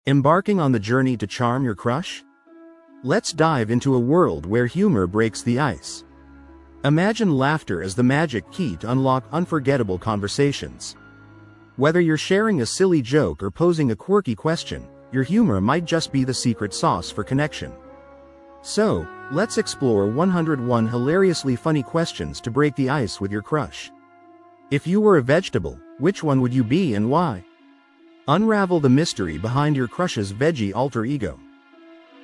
Embarking on the journey to charm your crush? Let's dive into a world where humor breaks the ice. Imagine laughter as the magic key to unlock unforgettable conversations. Whether you're sharing a silly joke or posing a quirky question, your humor might just be the secret sauce for connection. So, let's explore 101 hilariously funny questions to break the ice with your crush. If you were a vegetable, which one would you be and why? Unravel the mystery behind your crush's veggie alter ego.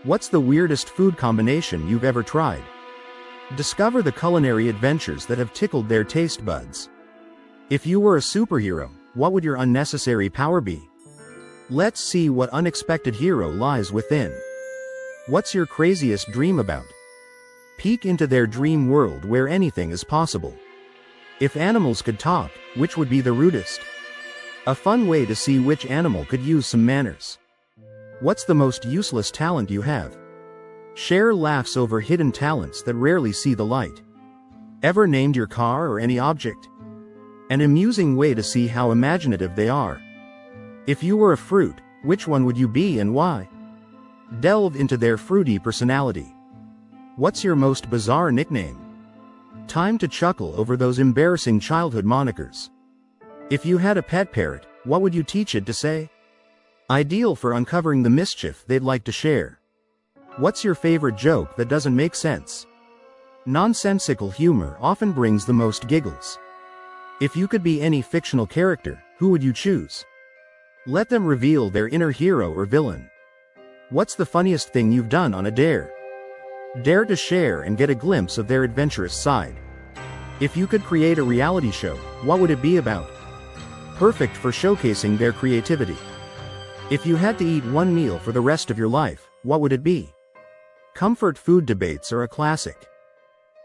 What's the weirdest food combination you've ever tried? Discover the culinary adventures that have tickled their taste buds. If you were a superhero, what would your unnecessary power be? Let's see what unexpected hero lies within. What's your craziest dream about? Peek into their dream world where anything is possible. If animals could talk, which would be the rudest? A fun way to see which animal could use some manners. What's the most useless talent you have? Share laughs over hidden talents that rarely see the light. Ever named your car or any object? An amusing way to see how imaginative they are. If you were a fruit, which one would you be and why? Delve into their fruity personality. What's your most bizarre nickname? Time to chuckle over those embarrassing childhood monikers. If you had a pet parrot, what would you teach it to say? Ideal for uncovering the mischief they'd like to share. What's your favorite joke that doesn't make sense? Nonsensical humor often brings the most giggles. If you could be any fictional character, who would you choose? Let them reveal their inner hero or villain. What's the funniest thing you've done on a dare? Dare to share and get a glimpse of their adventurous side. If you could create a reality show, what would it be about? Perfect for showcasing their creativity. If you had to eat one meal for the rest of your life, what would it be? Comfort food debates are a classic.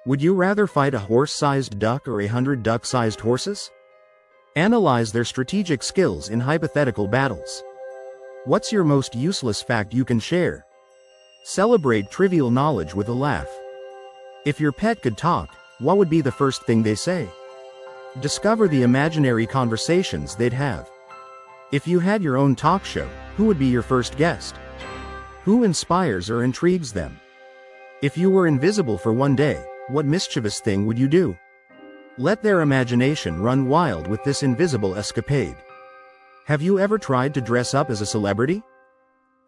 Would you rather fight a horse-sized duck or 100 duck-sized horses? Analyze their strategic skills in hypothetical battles. What's your most useless fact you can share? Celebrate trivial knowledge with a laugh. If your pet could talk, what would be the first thing they say? Discover the imaginary conversations they'd have. If you had your own talk show, who would be your first guest? Who inspires or intrigues them? If you were invisible for one day, what mischievous thing would you do? Let their imagination run wild with this invisible escapade. Have you ever tried to dress up as a celebrity?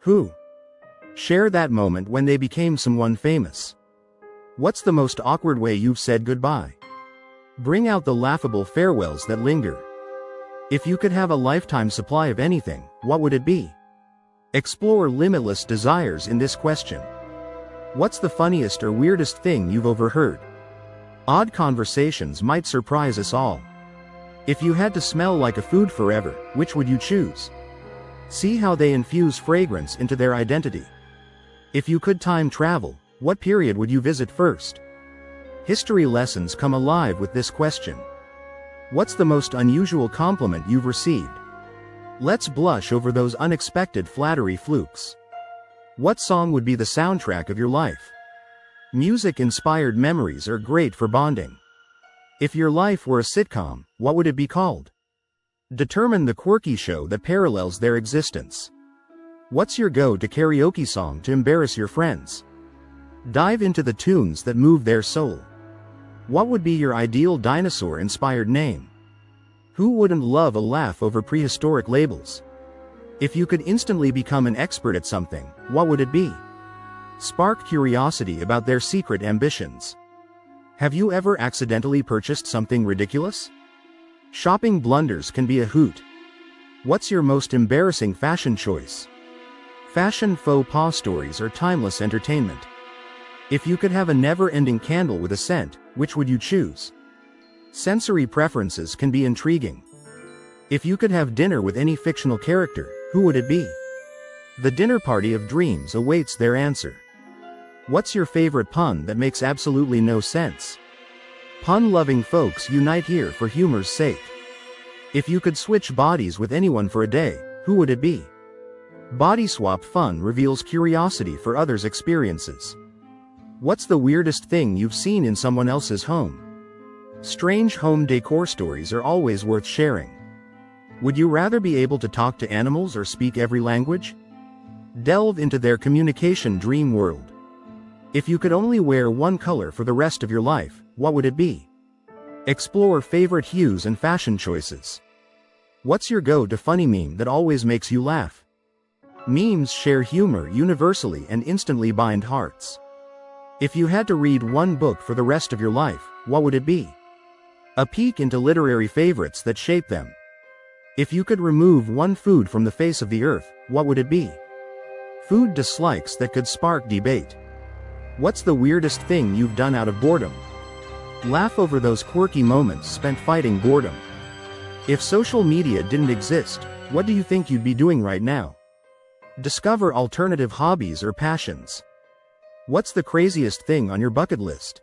Who? Share that moment when they became someone famous. What's the most awkward way you've said goodbye? Bring out the laughable farewells that linger. If you could have a lifetime supply of anything, what would it be? Explore limitless desires in this question. What's the funniest or weirdest thing you've overheard? Odd conversations might surprise us all. If you had to smell like a food forever, which would you choose? See how they infuse fragrance into their identity. If you could time travel, what period would you visit first? History lessons come alive with this question. What's the most unusual compliment you've received? Let's blush over those unexpected flattery flukes. What song would be the soundtrack of your life? Music-inspired memories are great for bonding. If your life were a sitcom, what would it be called? Determine the quirky show that parallels their existence. What's your go-to karaoke song to embarrass your friends? Dive into the tunes that move their soul. What would be your ideal dinosaur-inspired name? Who wouldn't love a laugh over prehistoric labels? If you could instantly become an expert at something, what would it be? Spark curiosity about their secret ambitions. Have you ever accidentally purchased something ridiculous? Shopping blunders can be a hoot. What's your most embarrassing fashion choice? Fashion faux pas stories are timeless entertainment. If you could have a never-ending candle with a scent, which would you choose? Sensory preferences can be intriguing. If you could have dinner with any fictional character, who would it be? The dinner party of dreams awaits their answer. What's your favorite pun that makes absolutely no sense? Pun-loving folks unite here for humor's sake. If you could switch bodies with anyone for a day, who would it be? Body swap fun reveals curiosity for others' experiences. What's the weirdest thing you've seen in someone else's home? Strange home decor stories are always worth sharing. Would you rather be able to talk to animals or speak every language? Delve into their communication dream world. If you could only wear one color for the rest of your life, what would it be? Explore favorite hues and fashion choices. What's your go-to funny meme that always makes you laugh? Memes share humor universally and instantly bind hearts. If you had to read one book for the rest of your life, what would it be? A peek into literary favorites that shape them. If you could remove one food from the face of the earth, what would it be? Food dislikes that could spark debate. What's the weirdest thing you've done out of boredom? Laugh over those quirky moments spent fighting boredom. If social media didn't exist, what do you think you'd be doing right now? Discover alternative hobbies or passions. What's the craziest thing on your bucket list?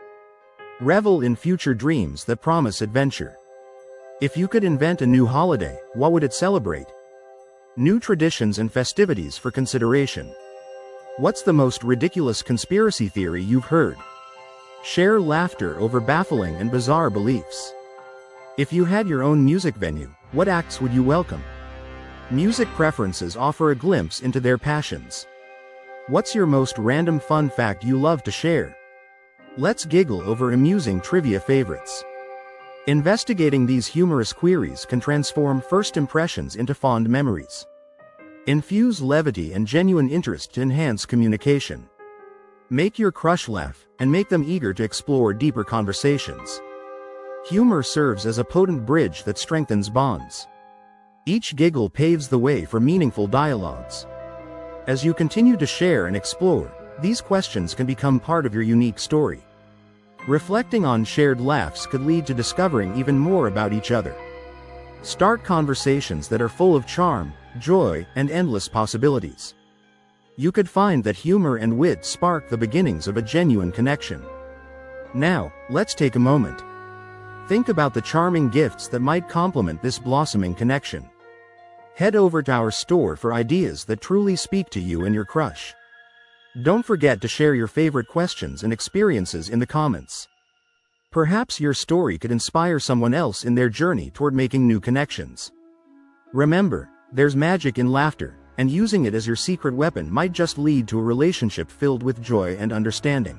Revel in future dreams that promise adventure. If you could invent a new holiday, what would it celebrate? New traditions and festivities for consideration. What's the most ridiculous conspiracy theory you've heard? Share laughter over baffling and bizarre beliefs. If you had your own music venue, what acts would you welcome? Music preferences offer a glimpse into their passions. What's your most random fun fact you love to share? Let's giggle over amusing trivia favorites. Investigating these humorous queries can transform first impressions into fond memories. Infuse levity and genuine interest to enhance communication. Make your crush laugh, and make them eager to explore deeper conversations. Humor serves as a potent bridge that strengthens bonds. Each giggle paves the way for meaningful dialogues. As you continue to share and explore, these questions can become part of your unique story. Reflecting on shared laughs could lead to discovering even more about each other. Start conversations that are full of charm, joy, and endless possibilities. You could find that humor and wit spark the beginnings of a genuine connection. Now, let's take a moment. Think about the charming gifts that might complement this blossoming connection. Head over to our store for ideas that truly speak to you and your crush. Don't forget to share your favorite questions and experiences in the comments. Perhaps your story could inspire someone else in their journey toward making new connections. Remember, there's magic in laughter, and using it as your secret weapon might just lead to a relationship filled with joy and understanding.